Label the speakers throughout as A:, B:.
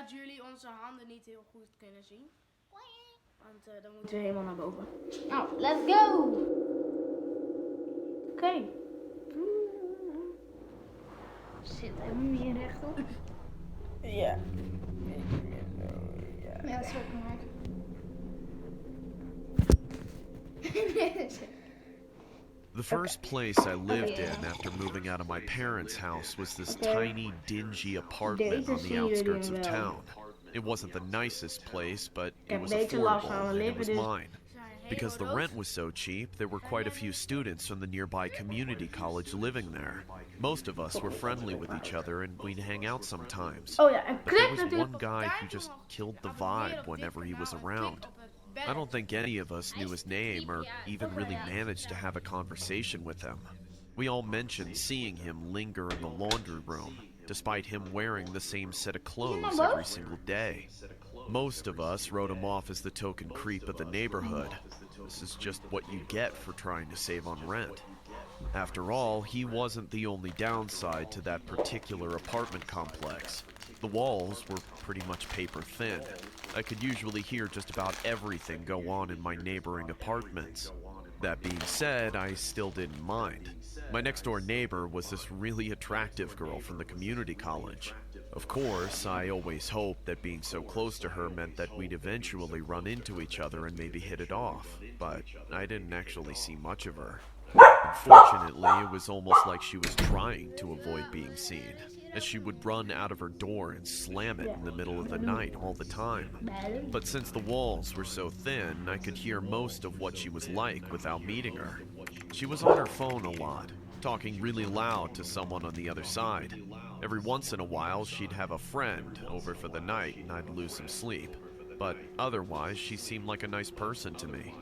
A: dat jullie onze handen niet heel goed kunnen zien. Want dan moeten we helemaal naar boven.
B: Nou, let's go!
A: Oké.
B: Zit hem hier rechtop?
A: Ja.
B: Ja, dat is ook maar.
C: The first place I lived in after moving out of my parents' house was this tiny, dingy apartment on the outskirts of town. It wasn't the nicest place, but it was affordable and it was mine. Because the rent was so cheap, there were quite a few students from the nearby community college living there. Most of us were friendly with each other and we'd hang out sometimes.
A: Oh ja, en
C: But there
A: klik
C: was
A: natuurlijk
C: one guy who just killed the vibe whenever he was around. I don't think any of us knew his name or even really managed to have a conversation with him. We all mentioned seeing him linger in the laundry room, despite him wearing the same set of clothes every single day. Most of us wrote him off as the token creep of the neighborhood. This is just what you get for trying to save on rent. After all, he wasn't the only downside to that particular apartment complex. The walls were pretty much paper thin. I could usually hear just about everything go on in my neighboring apartments. That being said, I still didn't mind. My next door neighbor was this really attractive girl from the community college. Of course, I always hoped that being so close to her meant that we'd eventually run into each other and maybe hit it off, but I didn't actually see much of her. Unfortunately, it was almost like she was trying to avoid being seen, as she would run out of her door and slam it in the middle of the night all the time. But since the walls were so thin, I could hear most of what she was like without meeting her. She was on her phone a lot, talking really loud to someone on the other side. Every once in a while, she'd have a friend over for the night and I'd lose some sleep. But otherwise, she seemed like a nice person to me.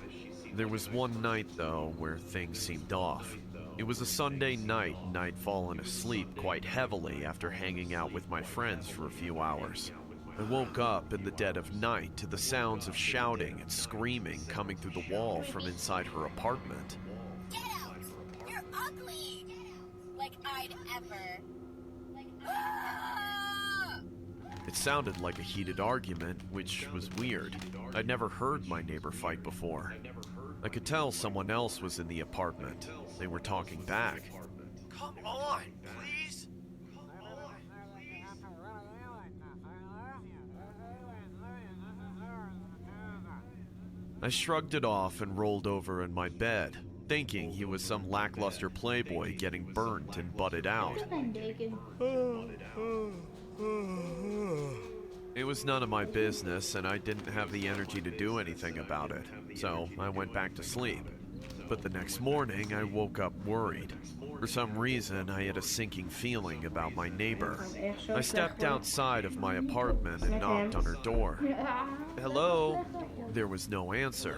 C: There was one night, though, where things seemed off. It was a Sunday night and I'd fallen asleep quite heavily after hanging out with my friends for a few hours. I woke up in the dead of night to the sounds of shouting and screaming coming through the wall from inside her apartment.
D: Get out! You're ugly! Like I'd ever. Ah!
C: It sounded like a heated argument, which was weird. I'd never heard my neighbor fight before. I could tell someone else was in the apartment. They were talking back. Come on, please! I shrugged it off and rolled over in my bed, thinking he was some lackluster playboy getting burnt and butted out. It was none of my business, and I didn't have the energy to do anything about it, so I went back to sleep. But the next morning, I woke up worried. For some reason, I had a sinking feeling about my neighbor. I stepped outside of my apartment and knocked on her door. Hello? There was no answer.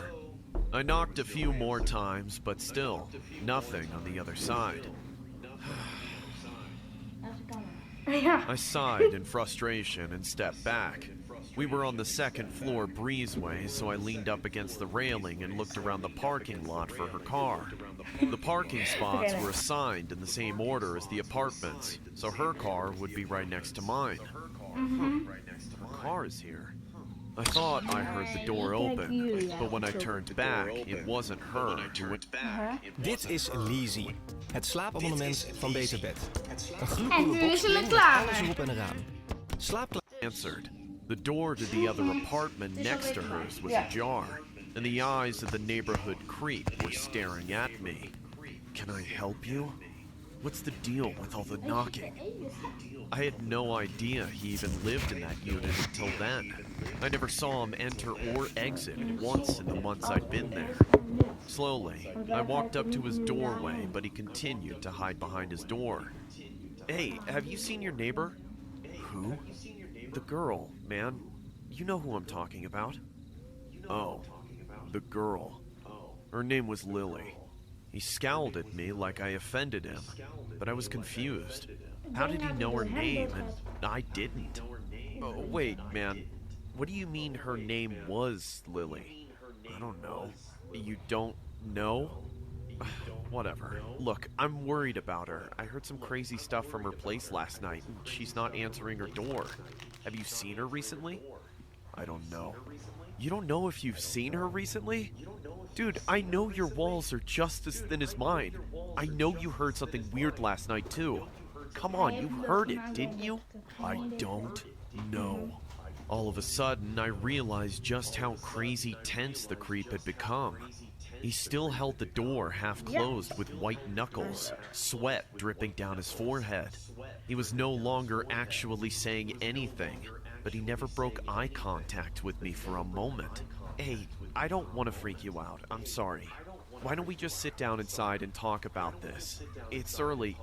C: I knocked a few more times, but still, nothing on the other side. I sighed in frustration and stepped back. We were on the second floor breezeway, so I leaned up against the railing and looked around the parking lot for her car. The parking spots were assigned in the same order as the apartments, so her car would be right next to mine. Her car is here. I thought I heard the door open, but when I turned back, it wasn't her.
E: Dit is Lizzie, het slaapabonnement van Beter Bed. Een
B: En
E: gloednieuwe
B: nu is
E: boxspring
B: het
E: met
B: klaar.
E: alles erop en eraan.
C: Answered. The door to the other apartment next to hers was ajar, and the eyes of the neighborhood creep were staring at me. Can I help you? What's the deal with all the knocking? I had no idea he even lived in that unit until then. I never saw him enter or exit once in the months I'd been there. Slowly, I walked up to his doorway, but he continued to hide behind his door. Hey, have you seen your neighbor? Who? The girl, man. You know who I'm talking about. Oh, the girl. Her name was Lily. He scowled at me like I offended him, but I was confused. How did he know her name and I didn't? Oh, wait, man. What do you mean her name was Lily? I don't know. You don't know? Whatever. Look, I'm worried about her. I heard some crazy stuff from her place last night, and she's not answering her door. Have you seen her recently? I don't know. You don't know if you've seen her recently? Dude, I know your walls are just as thin as mine. I know you heard something weird last night, too. Come on, you heard it, didn't you? I don't know. All of a sudden, I realized just how crazy tense the creep had become. He still held the door half closed with white knuckles, sweat dripping down his forehead. He was no longer actually saying anything, but he never broke eye contact with me for a moment. Hey, I don't want to freak you out. I'm sorry. Why don't we just sit down inside and talk about this? It's early.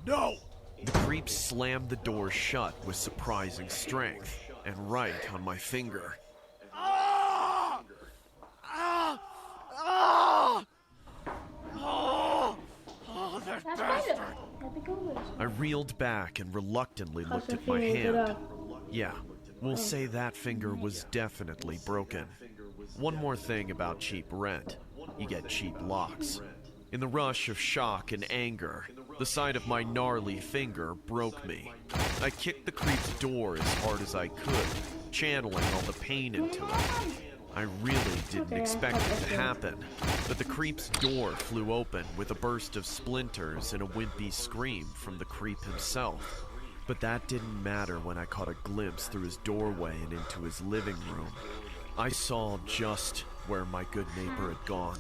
C: No! The creep slammed the door shut with surprising strength, and right on my finger. Ah! Ah! Ah! Oh! Oh, that bastard! I reeled back and reluctantly looked at my hand. Yeah, we'll say that finger was definitely broken. One more thing about cheap rent. You get cheap locks. In the rush of shock and anger, the sight of my gnarly finger broke me. I kicked the creep's door as hard as I could, channeling all the pain into it. I really didn't expect it to happen, but the creep's door flew open with a burst of splinters and a wimpy scream from the creep himself. But that didn't matter when I caught a glimpse through his doorway and into his living room. I saw just where my good neighbor had gone.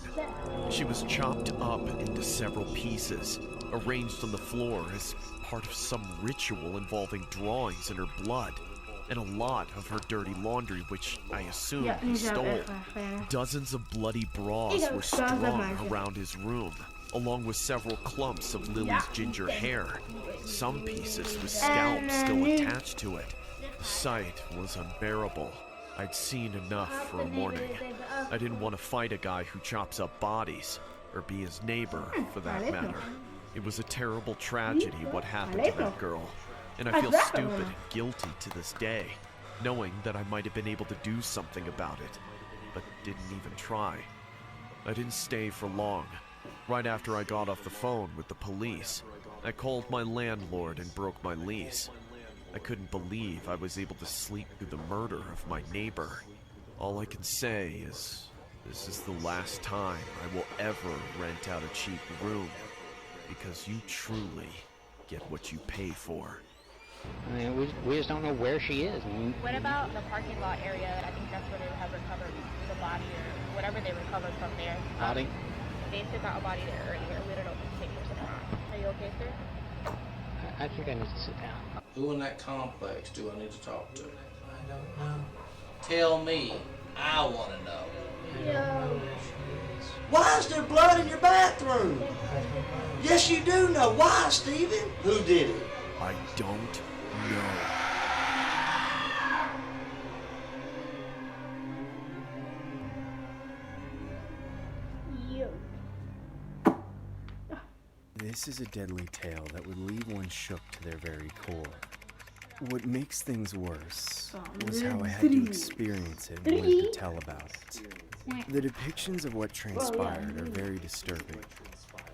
C: She was chopped up into several pieces, arranged on the floor as part of some ritual involving drawings in her blood, and a lot of her dirty laundry, which I assumed he stole. Dozens of bloody bras were strung around his room, along with several clumps of Lily's ginger hair, some pieces with scalps still attached to it. The sight was unbearable. I'd seen enough for a morning. I didn't want to fight a guy who chops up bodies, or be his neighbor, for that matter. It was a terrible tragedy what happened to that girl, and I feel stupid and guilty to this day, knowing that I might have been able to do something about it, but didn't even try. I didn't stay for long. Right after I got off the phone with the police, I called my landlord and broke my lease. I couldn't believe I was able to sleep through the murder of my neighbor. All I can say is, this is the last time I will ever rent out a cheap room, because you truly get what you pay for.
F: I mean, we just don't know where she is.
G: What about the parking lot area? I think that's where they have recovered the body or whatever they recovered from there.
F: Body?
G: They took out a body there earlier. We don't know if it's the same person or not. Are you okay, sir?
F: I think I need to sit down.
H: Who in that complex do I need to talk to? I don't know. Tell me. I want to know.
B: Yo.
I: Why is there blood in your bathroom? Yes, you do know. Why, Steven? Who did it?
C: I don't know.
B: Yo.
J: This is a deadly tale that would leave one shook to their very core. What makes things worse was how I had to experience it in order to tell about it. The depictions of what transpired are very disturbing,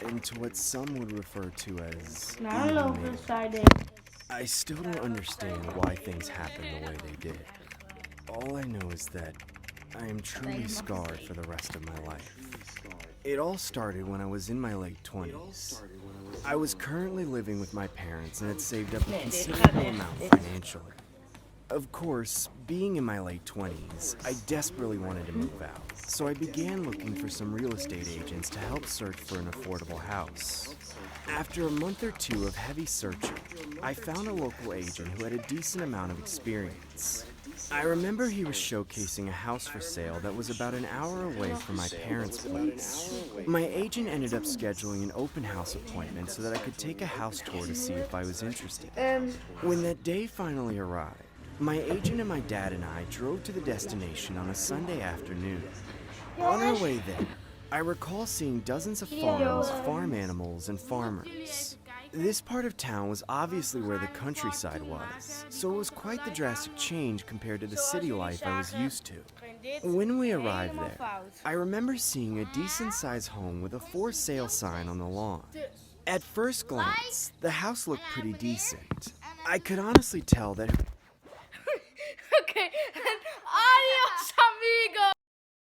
J: and to what some would refer to as inhumane. I still don't understand why things happened the way they did. All I know is that I am truly scarred for the rest of my life. It all started when I was in my late 20s. I was currently living with my parents and had saved up a considerable amount financially. Of course, being in my late 20s, I desperately wanted to move out, so I began looking for some real estate agents to help search for an affordable house. After a month or two of heavy searching, I found a local agent who had a decent amount of experience. I remember he was showcasing a house for sale that was about an hour away from my parents' place. My agent ended up scheduling an open house appointment so that I could take a house tour to see if I was interested. When that day finally arrived, my agent and my dad and I drove to the destination on a Sunday afternoon. On our way there, I recall seeing dozens of farms, farm animals, and farmers. This part of town was obviously where the countryside was, so it was quite the drastic change compared to the city life I was used to. When we arrived there, I remember seeing a decent-sized home with a for sale sign on the lawn. At first glance, the house looked pretty decent. I could honestly tell that...
A: Oké, en adios